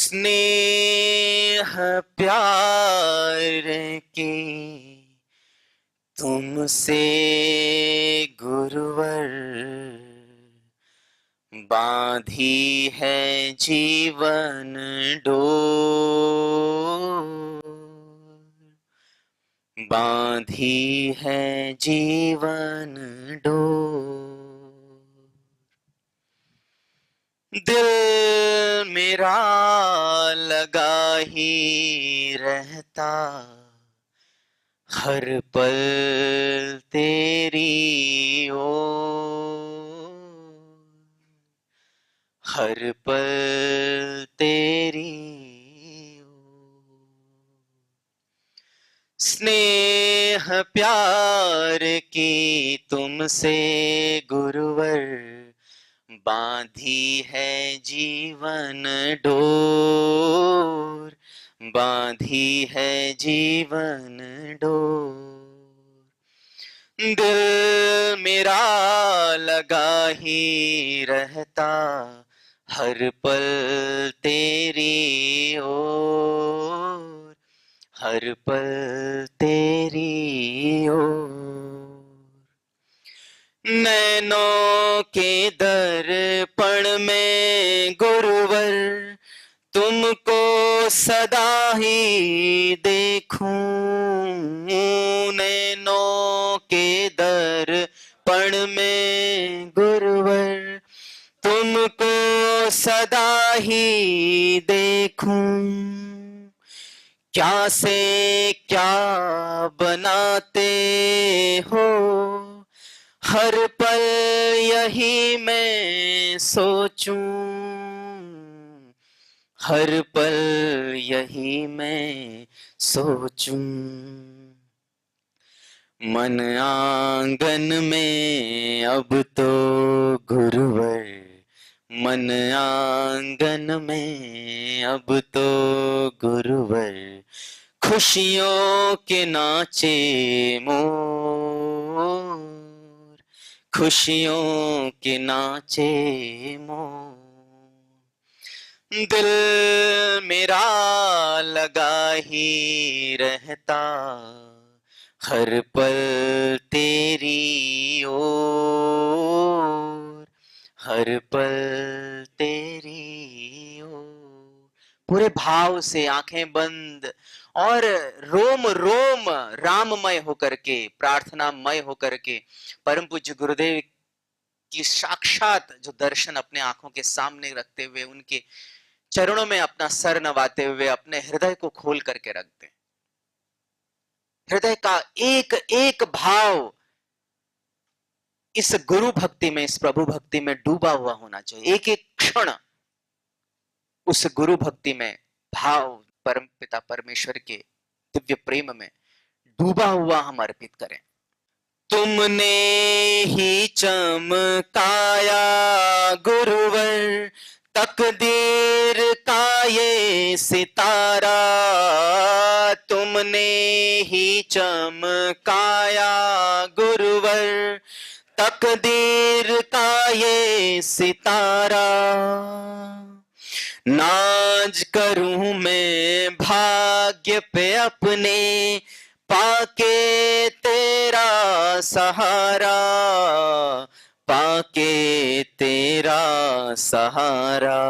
स्नेह प्यार की तुमसे गुरुवर, बांधी है जीवन डोर, बांधी है जीवन डोर। दिल मेरा लगा ही रहता हर पल तेरी ओर, हर पल तेरी ओर। स्नेह प्यार की तुमसे गुरुवर, बांधी है जीवन डोर, बांधी है जीवन डोर। दिल मेरा लगा ही रहता हर पल तेरी ओर, हर पल तेरी ओर। नैनों के दर्पण में गुरुवर, तुमको सदा ही देखूं। नैनों के दर्पण में गुरुवर, तुमको सदा ही देखूं। क्या से क्या बनाते हो, हर पल यही मैं सोचूं, हर पल यही मैं सोचूं। मन आंगन में अब तो गुरुवर, मन आंगन में अब तो गुरुवर, खुशियों के नाचे मोर, खुशियों के नाचे मोर। दिल मेरा लगा ही रहता हर पल तेरी ओर, हर पल तेरी ओर। पूरे भाव से आंखें बंद और रोम रोम राममय होकर के, प्रार्थनामय होकर के परम पूज्य गुरुदेव की साक्षात जो दर्शन अपने आंखों के सामने रखते हुए, उनके चरणों में अपना सर नवाते हुए अपने हृदय को खोल करके रख दें। हृदय का एक एक भाव इस गुरु भक्ति में, इस प्रभु भक्ति में डूबा हुआ होना चाहिए। एक एक क्षण उस गुरु भक्ति में, भाव परम पिता परमेश्वर के दिव्य प्रेम में डूबा हुआ हम अर्पित करें। तुमने ही चमकाया गुरुवर, तकदीर का ये सितारा। तुमने ही चमकाया गुरुवर, तकदीर का ये सितारा। नाज करूं मैं भाग्य पे अपने, पाके तेरा सहारा, पाके तेरा सहारा।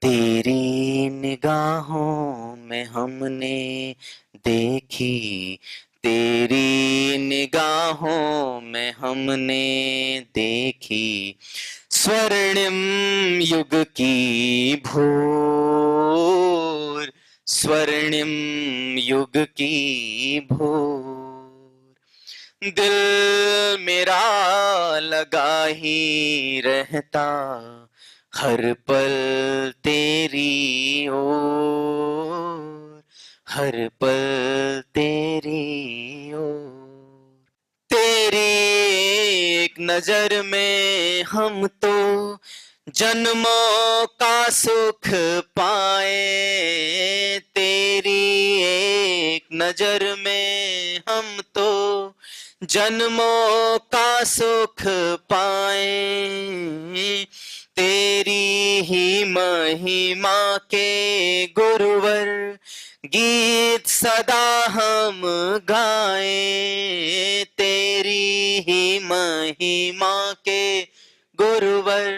तेरी निगाहों में हमने देखी, तेरी निगाहों में हमने देखी स्वर्णिम युग की भोर, स्वर्णिम युग की भोर। दिल मेरा लगा ही रहता हर पल तेरी ओर, हर पल तेरी ओर। तेरी एक नजर में हम तो जन्मों का सुख पाए, तेरी एक नजर में हम तो जन्मों का सुख पाए। तेरी ही महिमा के गुरुवर, गीत सदा हम गाएं तेरी ही महिमा के गुरुवर,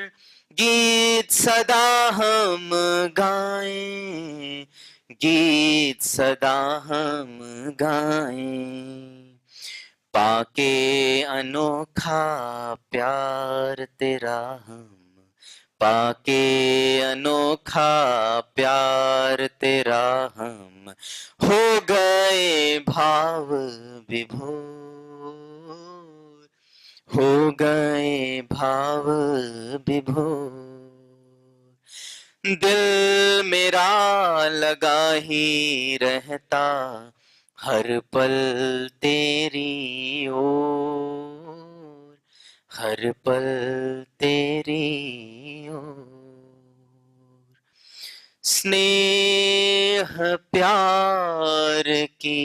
गीत सदा हम गाएं, गीत सदा हम गाएं। पाके अनोखा प्यार तेरा हम, पाके अनोखा प्यार तेरा हम, हो गए भाव विभोर, हो गए भाव विभोर। दिल मेरा लगा ही रहता हर पल तेरी ओर, हर पल तेरी ओर। स्नेह प्यार की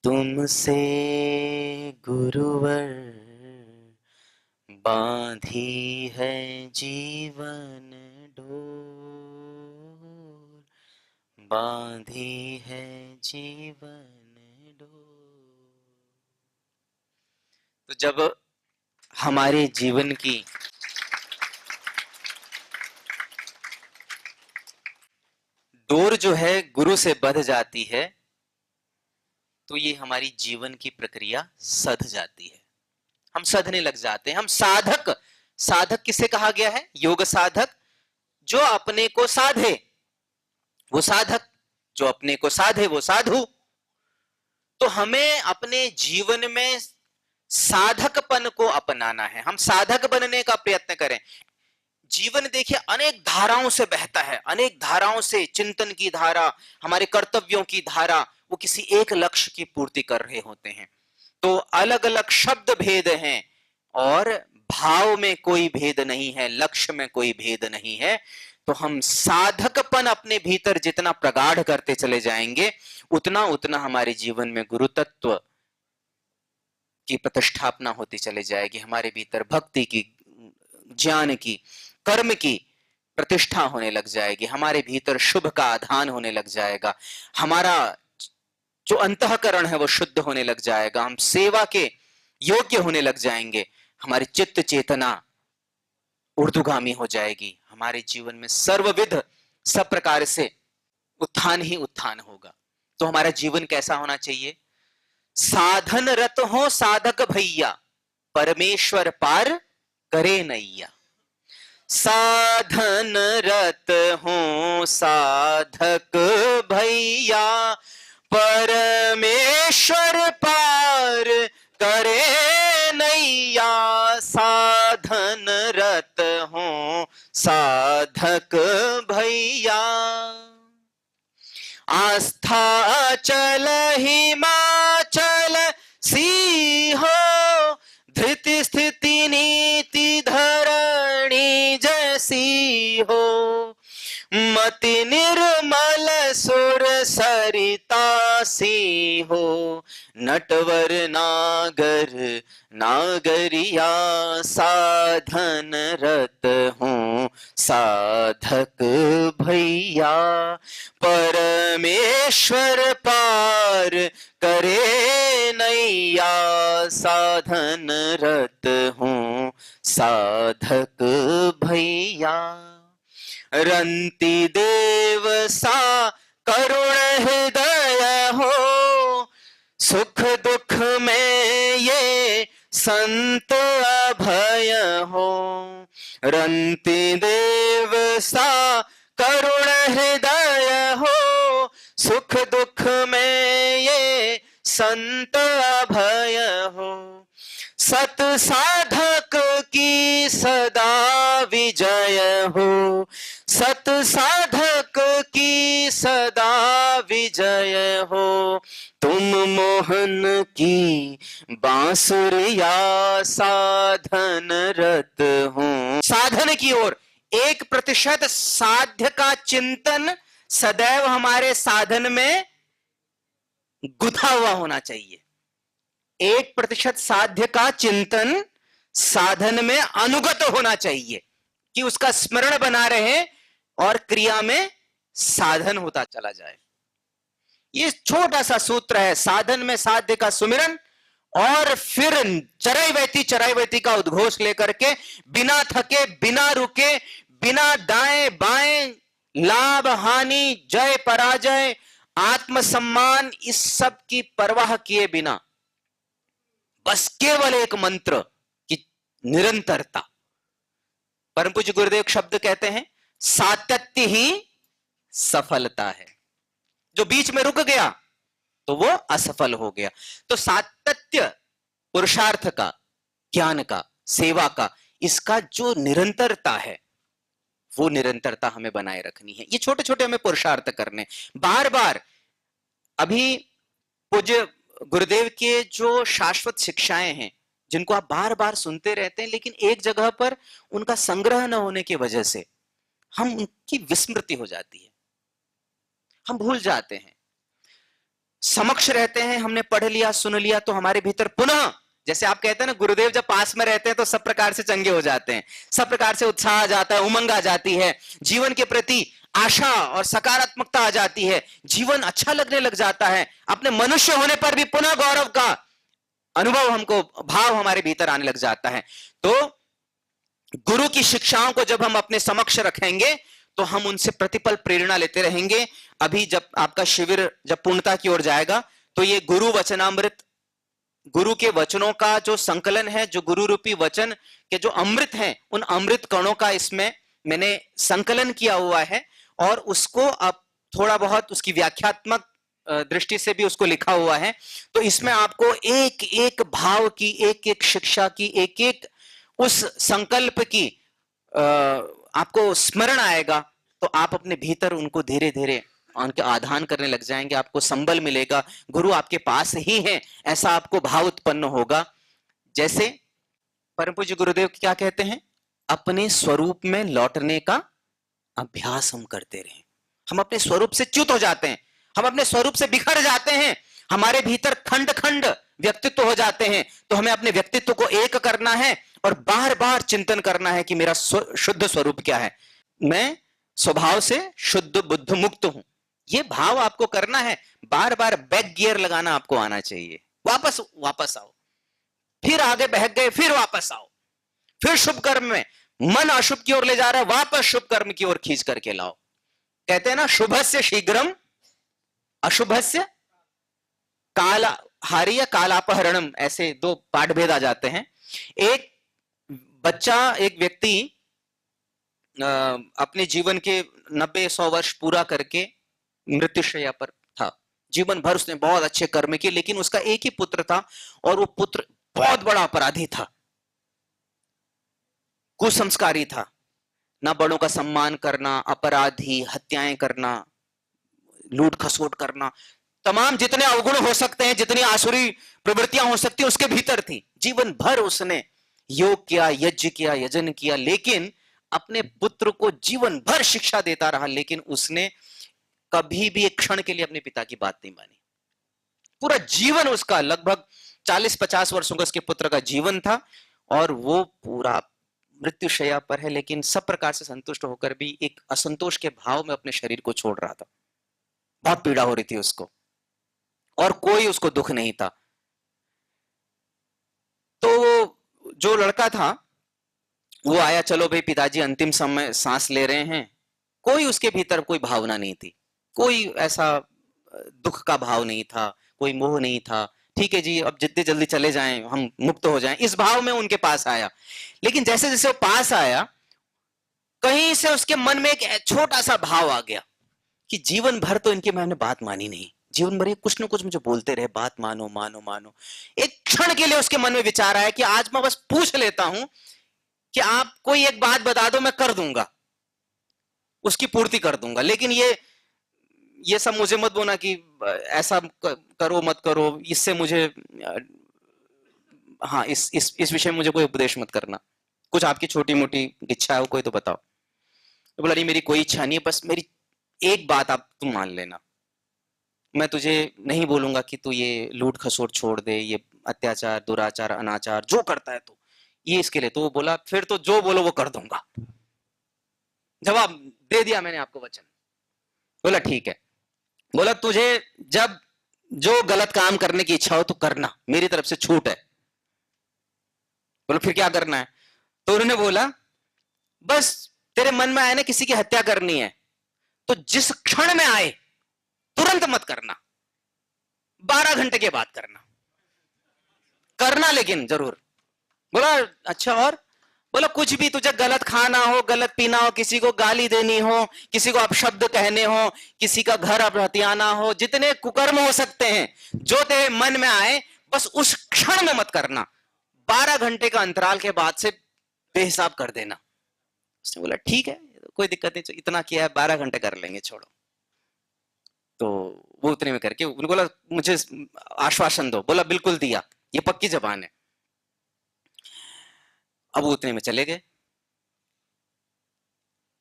तुमसे गुरुवर, बांधी है जीवन डोर, बांधी है जीवन डोर। तो जब हमारे जीवन की डोर जो है गुरु से बंध जाती है, तो ये हमारी जीवन की प्रक्रिया सध जाती है, हम सधने लग जाते हैं। हम साधक, साधक किसे कहा गया है? योग साधक, जो अपने को साधे वो साधक, जो अपने को साधे वो साधु। तो हमें अपने जीवन में साधकपन को अपनाना है, हम साधक बनने का प्रयत्न करें। जीवन देखिए अनेक धाराओं से बहता है, अनेक धाराओं से, चिंतन की धारा, हमारे कर्तव्यों की धारा, वो किसी एक लक्ष्य की पूर्ति कर रहे होते हैं। तो अलग अलग शब्द भेद हैं और भाव में कोई भेद नहीं है, लक्ष्य में कोई भेद नहीं है। तो हम साधकपन अपने भीतर जितना प्रगाढ़ करते चले जाएंगे, उतना उतना हमारे जीवन में गुरु तत्व की प्रतिष्ठापना होती चली जाएगी, हमारे भीतर भक्ति की, ज्ञान की, कर्म की प्रतिष्ठा होने लग जाएगी, हमारे भीतर शुभ का आधान होने लग जाएगा, हमारा जो अंतःकरण है वो शुद्ध होने लग जाएगा, हम सेवा के योग्य होने लग जाएंगे, हमारी चित्त चेतना ऊर्ध्वगामी हो जाएगी, हमारे जीवन में सर्वविध सब प्रकार से उत्थान ही उत्थान होगा। तो हमारा जीवन कैसा होना चाहिए? साधन रत हो साधक भैया, परमेश्वर पार करे नैया। साधन रत हो साधक भैया, परमेश्वर पार करे नैया। साधन रत हो साधक भैया, आस्था चल हिमाचल सी हो, धृति स्थिति नीति धरणी जैसी हो। मति निर्मल सुर सरिता सी हो, नटवर नागर नागरिया। साधन रत हूँ साधक भैया, परमेश्वर पार करे नैया। साधन रत हूँ साधक भैया, रंति देव सा करुण हृदय हो। सुख दुख में ये संत अभय हो। रंति देव सा करुण हृदय हो। सुख दुख में ये संत अभय हो। सत साधक की सदा विजय हो। सत साधक की सदा विजय हो। तुम मोहन की बांसुरिया, साधन रत हूँ। साधन की ओर 1% साध्य का चिंतन सदैव हमारे साधन में गुथा हुआ होना चाहिए। 1% साध्य का चिंतन साधन में अनुगत होना चाहिए कि उसका स्मरण बना रहे, और क्रिया में साधन होता चला जाए। ये छोटा सा सूत्र है, साधन में साध्य का सुमिरन, और फिर चराइवैती का उद्घोष लेकर के बिना थके, बिना रुके, बिना दाएं बाएं, लाभ हानि, जय पराजय, आत्मसम्मान, इस सब की परवाह किए बिना बस केवल एक मंत्र की निरंतरता। परम पूज्य गुरुदेव शब्द कहते हैं, सातत्य ही सफलता है। जो बीच में रुक गया तो वो असफल हो गया। तो सातत्य पुरुषार्थ का, ज्ञान का, सेवा का, इसका जो निरंतरता है, वो निरंतरता हमें बनाए रखनी है। ये छोटे छोटे हमें पुरुषार्थ करने, बार बार। अभी पूज्य गुरुदेव के जो शाश्वत शिक्षाएं हैं, जिनको आप बार बार सुनते रहते हैं, लेकिन एक जगह पर उनका संग्रह न होने की वजह से हम उनकी विस्मृति हो जाती है, हम भूल जाते हैं। समक्ष रहते हैं, हमने पढ़ लिया, सुन लिया, तो हमारे भीतर पुनः, जैसे आप कहते हैं ना, गुरुदेव जब पास में रहते हैं तो सब प्रकार से चंगे हो जाते हैं, सब प्रकार से उत्साह आ जाता है, उमंग आ जाती है, जीवन के प्रति आशा और सकारात्मकता आ जाती है, जीवन अच्छा लगने लग जाता है, अपने मनुष्य होने पर भी पुनः गौरव का अनुभव, हमको भाव हमारे भीतर आने लग जाता है। तो गुरु की शिक्षाओं को जब हम अपने समक्ष रखेंगे तो हम उनसे प्रतिपल प्रेरणा लेते रहेंगे। अभी जब आपका शिविर जब पूर्णता की ओर जाएगा तो ये गुरु वचनामृत, गुरु के वचनों का जो संकलन है, जो गुरु रूपी वचन के जो अमृत हैं, उन अमृत कणों का इसमें मैंने संकलन किया हुआ है, और उसको अब थोड़ा बहुत उसकी व्याख्यात्मक दृष्टि से भी उसको लिखा हुआ है। तो इसमें आपको एक एक भाव की, एक एक शिक्षा की, एक एक उस संकल्प की आपको स्मरण आएगा, तो आप अपने भीतर उनको धीरे धीरे उनके आधान करने लग जाएंगे, आपको संबल मिलेगा, गुरु आपके पास ही है, ऐसा आपको भाव उत्पन्न होगा। जैसे परम पूज्य गुरुदेव क्या कहते हैं, अपने स्वरूप में लौटने का अभ्यास हम करते रहें। हम अपने स्वरूप से च्युत हो जाते हैं, हम अपने स्वरूप से बिखर जाते हैं, हमारे भीतर खंड खंड व्यक्तित्व हो जाते हैं। तो हमें अपने व्यक्तित्व को एक करना है और बार बार चिंतन करना है कि मेरा शुद्ध स्वरूप क्या है, मैं स्वभाव से शुद्ध बुद्ध मुक्त हूं। ये भाव आपको करना है, बार बार बैक गियर लगाना आपको आना चाहिए। वापस वापस आओ, फिर आगे बहक गए, फिर वापस आओ, फिर शुभ कर्म में मन अशुभ की ओर ले जा रहा है, वापस शुभ कर्म की ओर खींच करके लाओ। कहते हैं ना, शुभस्य शीघ्रम अशुभस्य कालहारी या कालापहरणम, ऐसे दो पाठ भेद आ जाते हैं। एक बच्चा, एक व्यक्ति अपने जीवन के 90-100 वर्ष पूरा करके मृत्युशैया पर था, जीवन भर उसने बहुत अच्छे कर्म किए, लेकिन उसका एक ही पुत्र था और वो पुत्र बहुत बड़ा अपराधी था, कुसंस्कारी था, ना बड़ों का सम्मान करना, अपराधी, हत्याएं करना, लूट खसोट करना, तमाम जितने अवगुण हो सकते हैं, जितनी आसुरी प्रवृत्तियां हो सकती है उसके भीतर थी। जीवन भर उसने योग किया, यज्ञ किया, यजन किया, लेकिन अपने पुत्र को जीवन भर शिक्षा देता रहा, लेकिन उसने कभी भी एक क्षण के लिए अपने पिता की बात नहीं मानी। पूरा जीवन उसका, लगभग 40-50 वर्षों का उसके पुत्र का जीवन था, और वो पूरा मृत्युशैया पर है, लेकिन सब प्रकार से संतुष्ट होकर भी एक असंतोष के भाव में अपने शरीर को छोड़ रहा था। बहुत पीड़ा हो रही थी उसको, और कोई उसको दुख नहीं था। तो वो जो लड़का था वो आया, चलो भाई पिताजी अंतिम समय सांस ले रहे हैं, कोई उसके भीतर कोई भावना नहीं थी, कोई ऐसा दुख का भाव नहीं था, कोई मोह नहीं था, ठीक है जी अब जितने जल्दी चले जाएं, हम मुक्त हो जाएं, इस भाव में उनके पास आया। लेकिन जैसे जैसे वो पास आया, कहीं से उसके मन में एक छोटा सा भाव आ गया कि जीवन भर तो इनकी मैंने बात मानी नहीं, जीवन भर कुछ ना कुछ मुझे बोलते रहे, बात मानो मानो मानो। एक क्षण के लिए उसके मन में विचार आया कि आज मैं बस पूछ लेता हूं कि आप कोई एक बात बता दो, मैं कर दूंगा, उसकी पूर्ति कर दूंगा, लेकिन ये सब मुझे मत बोलना कि ऐसा करो मत करो, इससे मुझे हाँ इस विषय में मुझे कोई उपदेश मत करना, कुछ आपकी छोटी मोटी इच्छा हो कोई तो बताओ। तो बोला नहीं मेरी कोई इच्छा नहीं है, बस मेरी एक बात आप तुम मान लेना, मैं तुझे नहीं बोलूंगा कि तू ये लूट खसोट छोड़ दे, ये अत्याचार दुराचार अनाचार जो करता है तो ये इसके लिए। तो वो बोला फिर तो जो बोलो वो कर दूंगा। जवाब दे दिया मैंने आपको वचन। बोला ठीक है। बोला तुझे जब जो गलत काम करने की इच्छा हो तो करना, मेरी तरफ से छूट है। बोला फिर क्या करना है? तो उन्होंने बोला बस तेरे मन में आए ना किसी की हत्या करनी है, तो जिस क्षण में आए तुरंत मत करना, 12 घंटे के बाद करना, करना लेकिन जरूर। बोला अच्छा और? बोला कुछ भी तुझे गलत खाना हो, गलत पीना हो, किसी को गाली देनी हो, किसी को अपशब्द कहने हो, किसी का घर हथियाना हो, जितने कुकर्म हो सकते हैं जो तेरे मन में आए बस उस क्षण में मत करना, 12 घंटे का अंतराल के बाद से बेहिसाब कर देना। उसने बोला ठीक है कोई दिक्कत नहीं, इतना किया है 12 घंटे कर लेंगे, छोड़ो। तो वो उतने में करके उन्होंने बोला मुझे आश्वासन दो। बोला बिल्कुल दिया, ये पक्की जबान है। अब वो उतने में चले गए।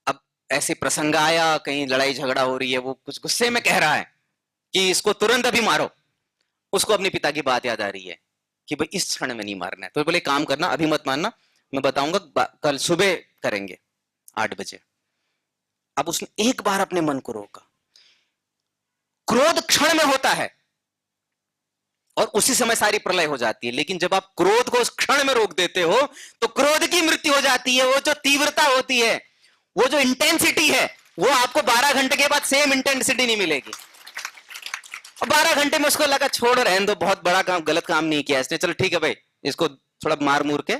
अब ऐसे प्रसंग आया, कहीं लड़ाई झगड़ा हो रही है, वो कुछ गुस्से में कह रहा है कि इसको तुरंत अभी मारो। उसको अपने पिता की बात याद आ रही है कि भाई इस क्षण में नहीं मारना है। तो बोले काम करना, अभी मत मारना, मैं बताऊंगा कल सुबह करेंगे 8 बजे। अब उसने एक बार अपने मन को रोका। क्रोध क्षण में होता है और उसी समय सारी प्रलय हो जाती है, लेकिन जब आप क्रोध को उस क्षण में रोक देते हो तो क्रोध की मृत्यु हो जाती है। वो जो तीव्रता होती है, वो जो इंटेंसिटी है, वो आपको 12 घंटे के बाद सेम इंटेंसिटी नहीं मिलेगी। और 12 घंटे में उसको लगा छोड़ रहने दो, बहुत बड़ा काम, गलत काम नहीं किया इसने, चलो ठीक है भाई, इसको थोड़ा मार मूर के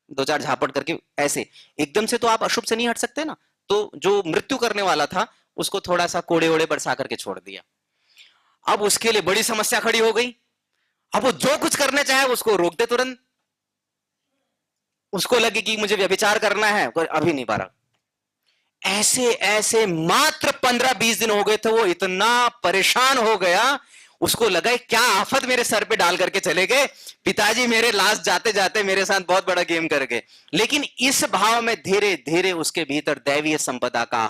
2-4 झापट करके, ऐसे एकदम से तो आप अशुभ से नहीं हट सकते ना। तो जो मृत्यु करने वाला था उसको थोड़ा सा कोड़े ओड़े बरसा करके छोड़ दिया। अब उसके लिए बड़ी समस्या खड़ी हो गई। अब वो जो कुछ करने चाहे उसको रोक दे तुरंत। उसको लगे कि मुझे व्यभिचार करना है, अभी नहीं 12। ऐसे ऐसे मात्र 15-20 दिन हो गए थे, वो इतना परेशान हो गया, उसको लगा क्या आफत मेरे सर पे डाल करके चले गए, पिताजी मेरे लास्ट जाते जाते मेरे साथ बहुत बड़ा गेम कर गए। लेकिन इस भाव में धीरे धीरे उसके भीतर दैवीय संपदा का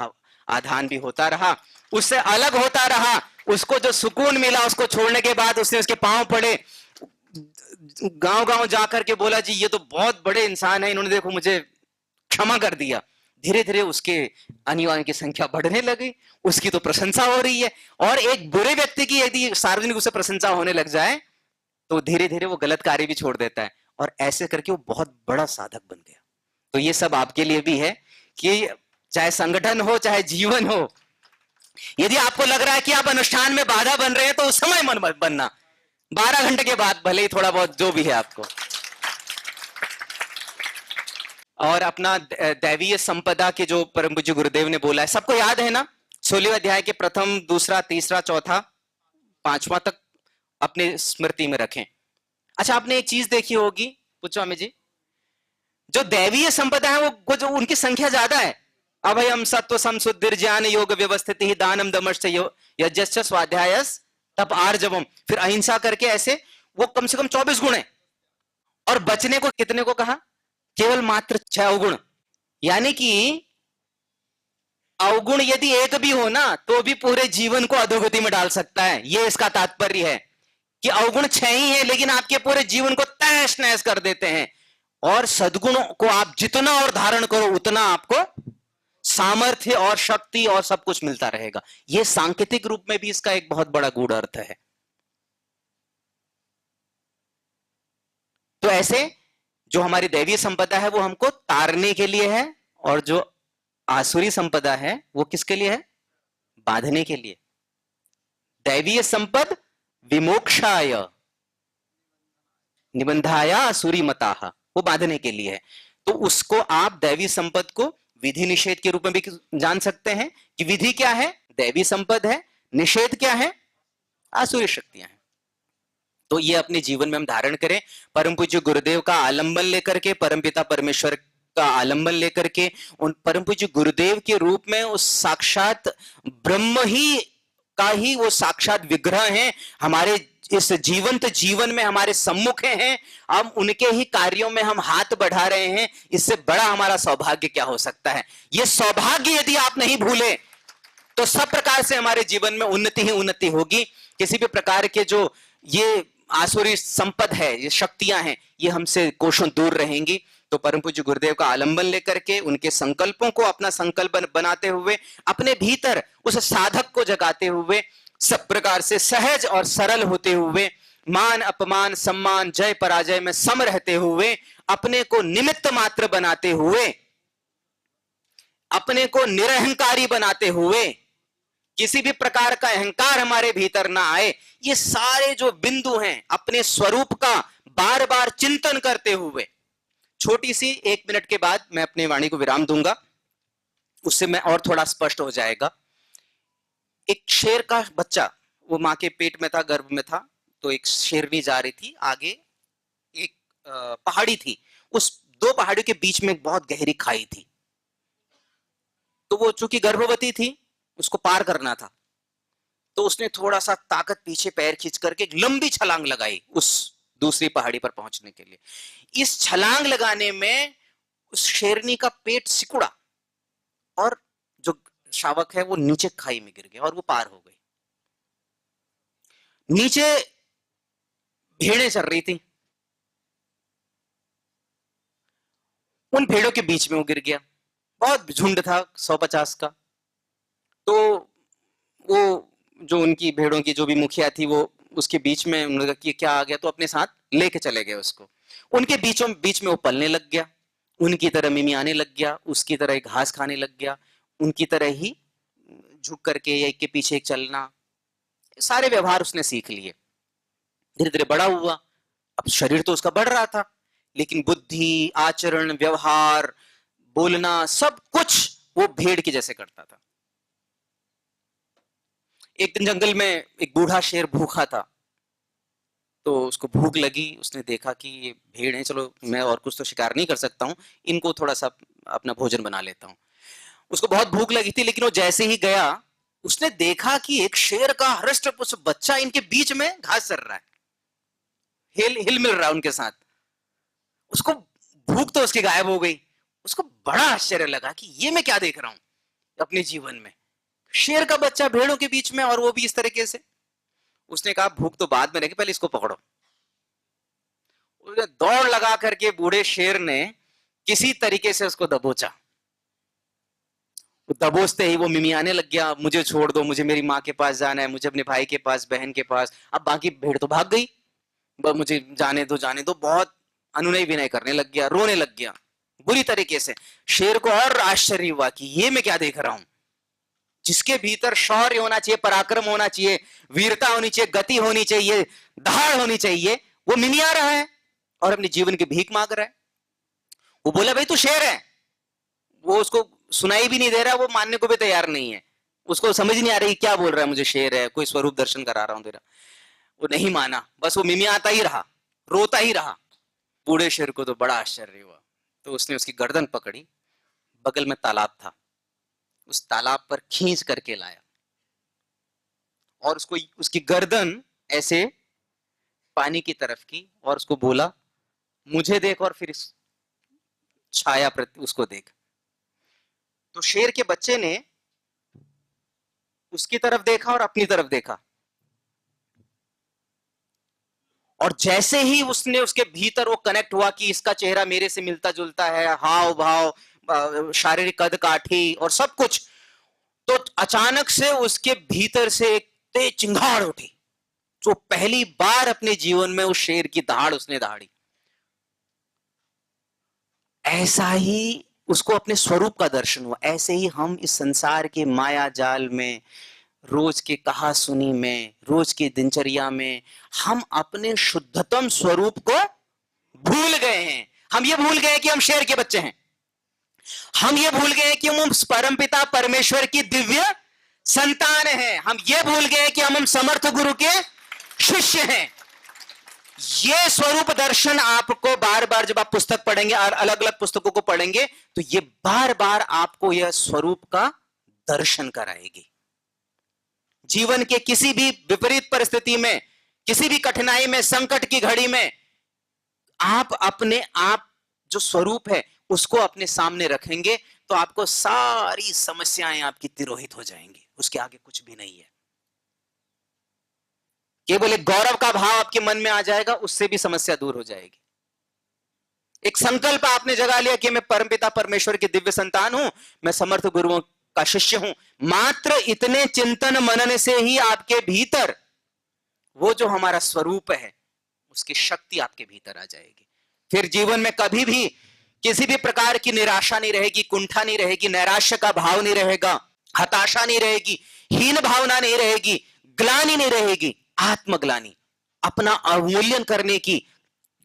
आधान भी होता रहा, उससे अलग होता रहा। उसको जो सुकून मिला उसको छोड़ने के बाद उसने उसके पांव पड़े, गांव गांव जाकर के बोला जी ये तो बहुत बड़े इंसान है, इन्होंने देखो मुझे क्षमा कर दिया। धीरे धीरे उसके अनुयायियों की संख्या बढ़ने लगी, उसकी तो प्रशंसा हो रही है। और एक बुरे व्यक्ति की यदि सार्वजनिक उससे प्रशंसा होने लग जाए तो धीरे धीरे वो गलत कार्य भी छोड़ देता है, और ऐसे करके वो बहुत बड़ा साधक बन गया। तो ये सब आपके लिए भी है कि चाहे संगठन हो चाहे जीवन हो, यदि आपको लग रहा है कि आप अनुष्ठान में बाधा बन रहे हैं तो उस समय मन मत बनना, 12 घंटे के बाद भले ही थोड़ा बहुत जो भी है आपको। और अपना दैवीय संपदा के जो परम पूज्य गुरुदेव ने बोला है, सबको याद है ना, 16वें अध्याय के प्रथम, दूसरा, तीसरा, चौथा, 5वां तक अपने स्मृति में रखें। अच्छा आपने एक चीज देखी होगी पुच्छवामी जी, जो दैवीय संपदा है वो जो उनकी संख्या ज्यादा है, अभयम सत्व समशुद्धिर ज्ञान योग व्यवस्थित ही दानम दमश्च यज्ञश्च स्वाध्यायस तप आर्जवम, फिर अहिंसा करके ऐसे वो कम से कम 24 गुण है। और बचने को कितने को कहा? केवल मात्र 6 अवगुण। यानी कि अवगुण यदि एक भी हो ना तो भी पूरे जीवन को अधोगति में डाल सकता है। यह इसका तात्पर्य है कि अवगुण 6 ही है लेकिन आपके पूरे जीवन को तहस नहस कर देते हैं। और सद्गुणों को आप जितना और धारण करो उतना आपको सामर्थ्य और शक्ति और सब कुछ मिलता रहेगा। यह सांकेतिक रूप में भी इसका एक बहुत बड़ा गूढ़ अर्थ है। तो ऐसे जो हमारी दैवीय संपदा है वो हमको तारने के लिए है, और जो आसुरी संपदा है वो किसके लिए है? बांधने के लिए। दैवीय संपद विमोक्षाय निबंधाया आसुरी मताः, वो बांधने के लिए है। तो उसको आप दैवी संपद को विधि निषेध के रूप में भी जान सकते हैं कि विधि क्या है? दैवी संपद है, निषेध क्या है? आसुरी शक्तियां हैं। तो ये अपने जीवन में हम धारण करें, परम पूज्य गुरुदेव का आलंबन लेकर के, परमपिता परमेश्वर का आलंबन लेकर के, उन परम पूज्य गुरुदेव के रूप में उस साक्षात ब्रह्म ही का ही वो साक्षात विग्रह है, हमारे इस जीवंत जीवन में हमारे सम्मुख हैं, हम उनके ही कार्यों में हम हाथ बढ़ा रहे हैं। इससे बड़ा हमारा सौभाग्य क्या हो सकता है? ये सौभाग्य यदि आप नहीं भूले तो सब प्रकार से हमारे जीवन में उन्नति ही उन्नति होगी। किसी भी प्रकार के जो ये आसुरी संपद है, ये शक्तियां हैं, ये हमसे कोसों दूर रहेंगी। तो परम पूज्य गुरुदेव का आलंबन लेकर के उनके संकल्पों को अपना संकल्प बनाते हुए अपने भीतर उस साधक को जगाते हुए सब प्रकार से सहज और सरल होते हुए मान अपमान सम्मान जय पराजय में सम रहते हुए अपने को निमित्त मात्र बनाते हुए अपने को निरहंकारी बनाते हुए किसी भी प्रकार का अहंकार हमारे भीतर ना आए, ये सारे जो बिंदु हैं अपने स्वरूप का बार बार चिंतन करते हुए, छोटी सी 1 मिनट के बाद मैं अपनी वाणी को विराम दूंगा, उससे मैं और थोड़ा स्पष्ट हो जाएगा। एक शेर का बच्चा, वो मां के पेट में था, गर्भ में था, तो एक शेरनी जा रही थी आगे, एक पहाड़ी थी, उस 2 पहाड़ियों के बीच में एक बहुत गहरी खाई थी। तो वो चूंकि गर्भवती थी, उसको पार करना था, तो उसने थोड़ा सा ताकत पीछे पैर खींच करके एक लंबी छलांग लगाई उस दूसरी पहाड़ी पर पहुंचने के लिए। इस छलांग लगाने में उस शेरनी का पेट सिकुड़ा और जो शावक है वो नीचे खाई में गिर गया और वो पार हो गई। नीचे भेड़ें चल रही थी, उन भेड़ों के बीच में वो गिर गया, बहुत झुंड था 150 का। तो वो जो उनकी भेड़ों की जो भी मुखिया थी, वो उसके बीच में उन्होंने कहा कि क्या आ गया, तो अपने साथ लेके चले गए उसको। उनके बीच में वो पलने लग गया, उनकी तरह मिमियाने लग गया, उसकी तरह घास खाने लग गया, उनकी तरह ही झुक करके या एक के पीछे एक चलना, सारे व्यवहार उसने सीख लिए। धीरे धीरे बड़ा हुआ, अब शरीर तो उसका बढ़ रहा था, लेकिन बुद्धि, आचरण, व्यवहार, बोलना, सब कुछ वो भेड़ के जैसे करता था। एक दिन जंगल में एक बूढ़ा शेर भूखा था, तो उसको भूख लगी, उसने देखा कि ये भेड़ है, चलो मैं और कुछ तो शिकार नहीं कर सकता हूँ, इनको थोड़ा सा अपना भोजन बना लेता हूँ। उसको बहुत भूख लगी थी, लेकिन वो जैसे ही गया, उसने देखा कि एक शेर का हृष्ट-पुष्ट बच्चा इनके बीच में घास चर रहा है, हिल मिल रहा है उनके साथ। उसको भूख तो उसकी गायब हो गई। उसको बड़ा आश्चर्य लगा कि ये मैं क्या देख रहा हूं अपने जीवन में, शेर का बच्चा भेड़ों के बीच में, और वो भी इस तरीके से। उसने कहा भूख तो बाद में रहेगी, पहले इसको पकड़ो। उसने दौड़ लगा करके बूढ़े शेर ने किसी तरीके से उसको दबोचा। दबोचते ही वो मिमियाने लग गया, मुझे छोड़ दो, मुझे मेरी माँ के पास जाना है, मुझे अपने भाई के पास, बहन के पास। अब बाकी भेड़ तो भाग गई, मुझे जाने दो जाने दो। बहुत अनुनय विनय करने लग गया, रोने लग गया बुरी तरीके से। शेर को और आश्चर्य हुआ कि ये मैं क्या देख रहा हूं, जिसके भीतर शौर्य होना चाहिए, पराक्रम होना चाहिए, वीरता होनी चाहिए, गति होनी चाहिए, दहाड़ होनी चाहिए, वो मिमिया रहा है और अपने जीवन की भीख मांग रहा है। वो बोला भाई तू शेर है, वो उसको सुनाई भी नहीं दे रहा, वो मानने को भी तैयार नहीं है, उसको समझ नहीं आ रही क्या बोल रहा है, मुझे शेर है, कोई स्वरूप दर्शन करा रहा हूं तेरा। वो नहीं माना, बस वो मिमियाता ही रहा, रोता ही रहा। बूढ़े शेर को तो बड़ा आश्चर्य हुआ, तो उसने उसकी गर्दन पकड़ी, बगल में तालाब था, उस तालाब पर खींच करके लाया और उसको उसकी गर्दन ऐसे पानी की तरफ की और उसको बोला मुझे देख और फिर इस छाया प्रति उसको देख। तो शेर के बच्चे ने उसकी तरफ देखा और अपनी तरफ देखा, और जैसे ही उसने उसके भीतर वो कनेक्ट हुआ कि इसका चेहरा मेरे से मिलता जुलता है, हाव भाव, शारीरिक कद काठी और सब कुछ, तो अचानक से उसके भीतर से एक तेज चिंगाड़ उठी, जो पहली बार अपने जीवन में उस शेर की दहाड़ उसने दहाड़ी। ऐसा ही उसको अपने स्वरूप का दर्शन हुआ। ऐसे ही हम इस संसार के माया जाल में, रोज के कहा सुनी में, रोज की दिनचर्या में हम अपने शुद्धतम स्वरूप को भूल गए हैं। हम ये भूल गए कि हम शेर के बच्चे हैं, हम ये भूल गए कि हम परमपिता परमेश्वर की दिव्य संतान हैं, हम ये भूल गए कि हम समर्थ गुरु के शिष्य हैं। ये स्वरूप दर्शन आपको बार बार जब आप पुस्तक पढ़ेंगे और अलग अलग पुस्तकों को पढ़ेंगे, तो ये बार बार आपको यह स्वरूप का दर्शन कराएगी। जीवन के किसी भी विपरीत परिस्थिति में, किसी भी कठिनाई में, संकट की घड़ी में, आप अपने आप जो स्वरूप है उसको अपने सामने रखेंगे तो आपको सारी समस्याएं आपकी तिरोहित हो जाएंगी, उसके आगे कुछ भी नहीं है। केवल एक गौरव का भाव आपके मन में आ जाएगा, उससे भी समस्या दूर हो जाएगी। एक संकल्प आपने जगा लिया कि मैं परमपिता परमेश्वर की दिव्य संतान हूं, मैं समर्थ गुरुओं का शिष्य हूं। मात्र इतने चिंतन मनन से ही आपके भीतर वो जो हमारा स्वरूप है उसकी शक्ति आपके भीतर आ जाएगी। फिर जीवन में कभी भी किसी भी प्रकार की निराशा नहीं रहेगी, कुंठा नहीं रहेगी, नैराश्य का भाव नहीं रहेगा, हताशा नहीं रहेगी, हीन भावना नहीं रहेगी, ग्लानि नहीं रहेगी, आत्मग्लानि, अपना अवमूल्यन करने की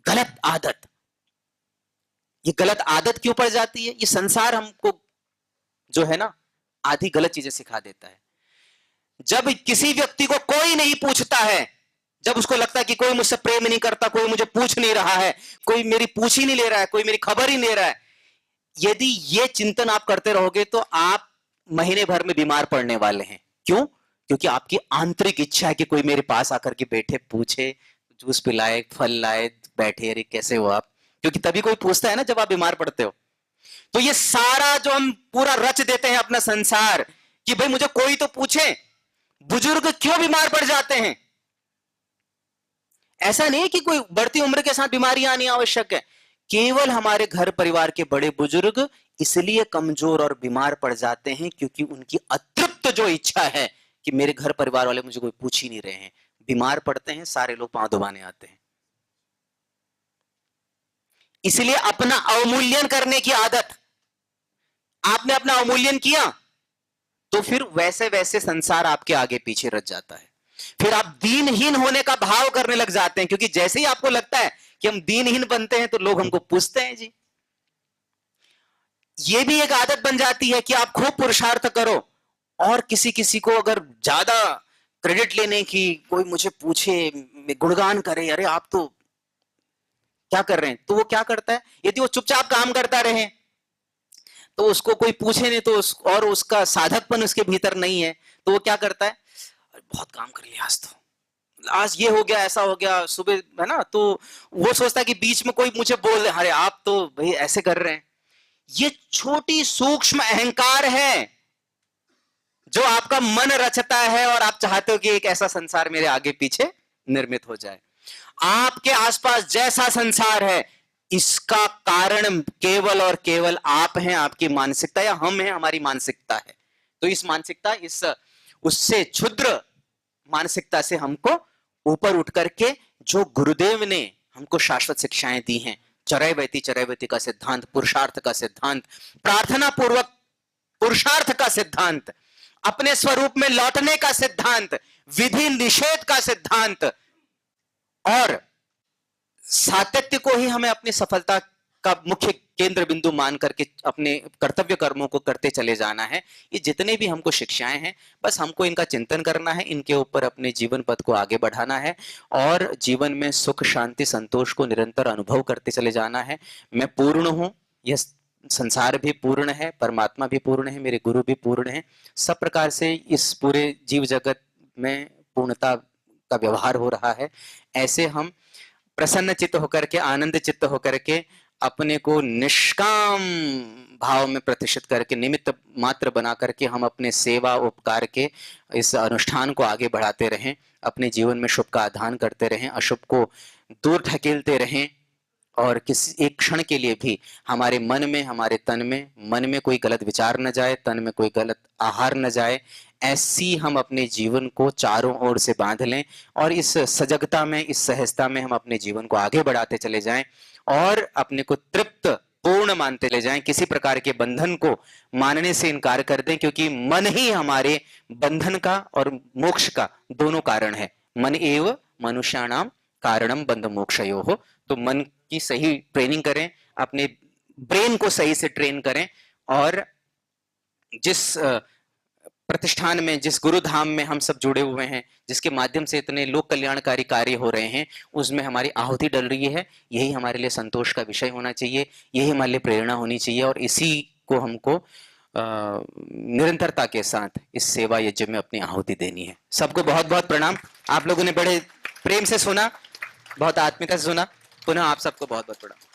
गलत आदत। ये गलत आदत क्यों पड़ जाती है? ये संसार हमको जो है ना आधी गलत चीजें सिखा देता है। जब किसी व्यक्ति को कोई नहीं पूछता है, जब उसको लगता है कि कोई मुझसे प्रेम नहीं करता, कोई मुझे पूछ नहीं रहा है, कोई मेरी पूछ ही नहीं ले रहा है, कोई मेरी खबर ही नहीं ले रहा है, यदि ये चिंतन आप करते रहोगे तो आप महीने भर में बीमार पड़ने वाले हैं। क्यों? क्योंकि आपकी आंतरिक इच्छा है कि कोई मेरे पास आकर के बैठे, पूछे, जूस पिलाए, फल लाए, बैठे, अरे कैसे हो आप, क्योंकि तभी कोई पूछता है ना जब आप बीमार पड़ते हो। तो ये सारा जो हम पूरा रच देते हैं अपना संसार कि भाई मुझे कोई तो पूछे। बुजुर्ग क्यों बीमार पड़ जाते हैं? ऐसा नहीं कि कोई बढ़ती उम्र के साथ बीमारियां आनी आवश्यक है, केवल हमारे घर परिवार के बड़े बुजुर्ग इसलिए कमजोर और बीमार पड़ जाते हैं क्योंकि उनकी अतृप्त जो इच्छा है कि मेरे घर परिवार वाले मुझे कोई पूछ ही नहीं रहे हैं, बीमार पड़ते हैं, सारे लोग पांव दबाने आते हैं। इसलिए अपना अवमूल्यन करने की आदत, आपने अपना अवमूल्यन किया तो फिर वैसे वैसे संसार आपके आगे पीछे रच जाता है। फिर आप दीनहीन होने का भाव करने लग जाते हैं, क्योंकि जैसे ही आपको लगता है कि हम दीनहीन बनते हैं तो लोग हमको पूछते हैं जी। ये भी एक आदत बन जाती है कि आप खूब पुरुषार्थ करो और किसी किसी को अगर ज्यादा क्रेडिट लेने की, कोई मुझे पूछे, गुणगान करे, अरे आप तो क्या कर रहे हैं, तो वो क्या करता है, यदि वो चुपचाप काम करता रहे तो उसको कोई पूछे नहीं तो और उसका साधकपन उसके भीतर नहीं है तो वो क्या करता है, बहुत काम कर लिया आज, तो आज ये हो गया, ऐसा हो गया, सुबह है ना, तो वो सोचता है कि बीच में कोई मुझे बोल दे, अरे आप तो भाई ऐसे कर रहे हैं। ये छोटी सूक्ष्म अहंकार है जो आपका मन रचता है और आप चाहते हो कि एक ऐसा संसार मेरे आगे पीछे निर्मित हो जाए। आपके आसपास जैसा संसार है इसका कारण केवल और केवल आप हैं, आपकी मानसिकता, या हम हैं, हमारी मानसिकता है। तो इस मानसिकता, इस उससे क्षुद्र मानसिकता से हमको ऊपर उठ करके जो गुरुदेव ने हमको शाश्वत शिक्षाएं दी हैं, चरैवेति का सिद्धांत, पुरुषार्थ का सिद्धांत, प्रार्थना पूर्वक पुरुषार्थ का सिद्धांत, अपने स्वरूप में लौटने का सिद्धांत, विधि निषेध का सिद्धांत और सातत्य को ही हमें अपनी सफलता का मुख्य केंद्र बिंदु मान करके अपने कर्तव्य कर्मों को करते चले जाना है। ये जितने भी हमको शिक्षाएं हैं, बस हमको इनका चिंतन करना है, इनके ऊपर अपने जीवन पथ को आगे बढ़ाना है और जीवन में सुख, शांति, संतोष को निरंतर अनुभव करते चले जाना है। मैं पूर्ण हूं, यह संसार भी पूर्ण है, परमात्मा भी पूर्ण है, मेरे गुरु भी पूर्ण है, सब प्रकार से इस पूरे जीव जगत में पूर्णता का व्यवहार हो रहा है। ऐसे हम प्रसन्न चित्त होकर के, आनंद चित्त होकर के अपने को निष्काम भाव में प्रतिष्ठित करके, निमित्त मात्र बना करके हम अपने सेवा उपकार के इस अनुष्ठान को आगे बढ़ाते रहें, अपने जीवन में शुभ का आधान करते रहें, अशुभ को दूर ढकेलते रहें और किसी एक क्षण के लिए भी हमारे मन में, हमारे तन में, मन में कोई गलत विचार न जाए, तन में कोई गलत आहार न जाए। ऐसी हम अपने जीवन को चारों ओर से बांध लें और इस सजगता में, इस सहजता में हम अपने जीवन को आगे बढ़ाते चले जाएं और अपने को तृप्त पूर्ण मानते ले जाएं। किसी प्रकार के बंधन को मानने से इनकार कर दें, क्योंकि मन ही हमारे बंधन का और मोक्ष का दोनों कारण है। मन एव मनुष्याणाम कारणम बंध मोक्षयोः। तो मन की सही ट्रेनिंग करें, अपने ब्रेन को सही से ट्रेन करें और जिस प्रतिष्ठान में, जिस गुरु धाम में हम सब जुड़े हुए हैं, जिसके माध्यम से इतने लोक कल्याणकारी कार्य हो रहे हैं, उसमें हमारी आहुति डल रही है, यही हमारे लिए संतोष का विषय होना चाहिए, यही हमारे लिए प्रेरणा होनी चाहिए और इसी को हमको निरंतरता के साथ इस सेवा यज्ञ में अपनी आहुति देनी है। सबको बहुत बहुत प्रणाम। आप लोगों ने बड़े प्रेम से सुना, बहुत आत्मीयता से सुना। पुनः आप सबको बहुत बहुत प्रणाम।